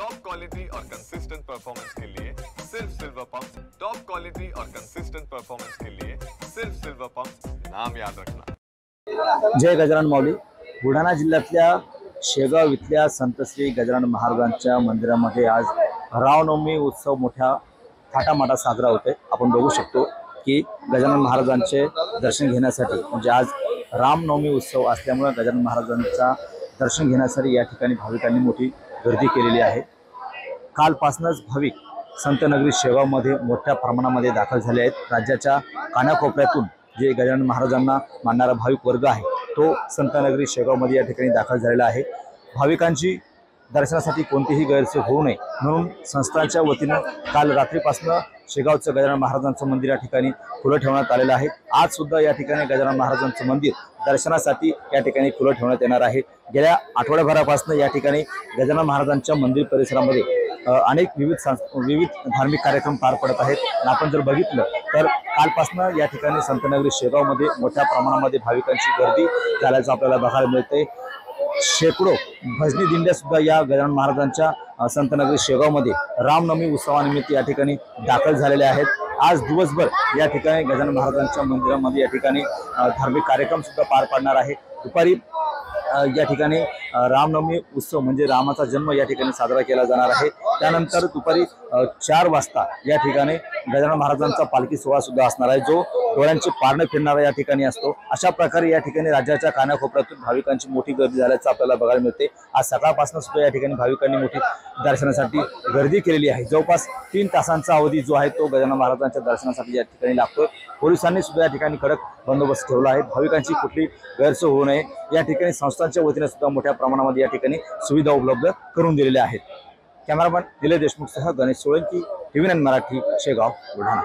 Top quality और consistent performance के लिए सिर्फ सिल्वर पंप। टॉप क्वालिटी और कंसिस्टेंट परफॉर्मेंस के लिए सिर्फ सिल्वर पंप, नाम याद रखना। जय गजानन माऊली। बुलढाणा जिल्ह्यातल्या शेगाव इथल्या संत श्री गजानन महाराजांच्या मंदिरामध्ये आज रामनवमी उत्सव मोठ्या थाटामाटात साजरा होतोय। आपण बघू शकतो की गजानन महाराजांचे दर्शन घेण्यासाठी म्हणजे आज रामनवमी उत्सव असल्यामुळे गजानन महाराजांचा दर्शन घेण्यासाठी या ठिकाणी भाविकांनी मोठी गर्दी केलेली आहे। कालपासूनच भाविक संतनगरी शेगावमध्ये मोठ्या प्रमाणामध्ये दाखल झाले आहेत। राज्याच्या कानाकोपऱ्यातून जे गजानन महाराजांना मानणारा भाविक वर्ग आहे तो संतनगरी शेगावमध्ये या ठिकाणी दाखल झालेला आहे। भाविकांची दर्शनासाठी कोणतीही गैरसोय होऊ नये म्हणून संस्थांच्या वतीनं काल रात्रीपासून शेगावचं गजानन महाराजांचं मंदिर या ठिकाणी खुलं ठेवण्यात आलेलं आहे। आज सुद्धा या ठिकाणी गजानन महाराजांचं मंदिर दर्शनासाठी या ठिकाणी खुलं ठेवण्यात येणार आहे। गेल्या आठवड्याभरापासून या ठिकाणी गजानन महाराजांच्या मंदिर परिसरामध्ये अनेक विविध धार्मिक कार्यक्रम पार पडत आहेत। आपण जर बघितलं तर कालपासून या ठिकाणी संतनगरी शेगावमध्ये मोठ्या प्रमाणामध्ये भाविकांची गर्दी झाल्याचं आपल्याला बघायला मिळतंय। शेकडो भजनी दिंड्या सुद्धा या गजानन महाराजांच्या संतनगरी शेगावमध्ये रामनवमी उत्सवानिमित्त या ठिकाणी दाखल झालेल्या आहेत। आज दिवसभर या ठिकाणी गजानन महाराजांच्या मंदिरामध्ये या ठिकाणी धार्मिक कार्यक्रम सुद्धा पार पडणार आहे। दुपारी या ठिकाणी रामनवमी उत्सव म्हणजे रामाचा जन्म या ठिकाणी साजरा केला जाणार आहे। त्यानंतर दुपारी 4 वाजता या ठिकाणी गजानन महाराजांचा पालखी सोहळा सुद्धा असणार आहे जो डोळ्यांची पारणं फिरणारा या ठिकाणी असतो। अशा प्रकारे या ठिकाणी राज्याच्या कानाकोपऱ्यातून भाविकांची मोठी गर्दी झाल्याचं आपल्याला बघायला मिळते। आज सकाळपासून सुद्धा या ठिकाणी भाविकांनी मोठी दर्शनासाठी गर्दी केलेली आहे। जवळपास 3 तासांचा अवधी जो आहे तो गजानन महाराजांच्या दर्शनासाठी या ठिकाणी लागतोय। पोलिसांनी सुद्धा या ठिकाणी कडक बंदोबस्त ठेवला आहे। भाविकांची कुठली गैरसोय होऊ नये या ठिकाणी संस्थांच्या वतीने सुद्धा मोठ्या प्रमाणामध्ये या ठिकाणी सुविधा उपलब्ध करून दिलेल्या आहेत। कॅमेरामन दिलीप देशमुखसह गणेश सोळंकी, TV9 मराठी, शेगाव, बुलढाणा।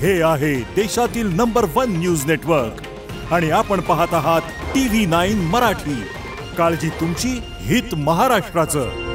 हे आहे देशातील नंबर 1 न्यूज नेटवर्क आणि आपण पाहत आहात TV9 मराठी। काळजी तुमची, हित महाराष्ट्राचं।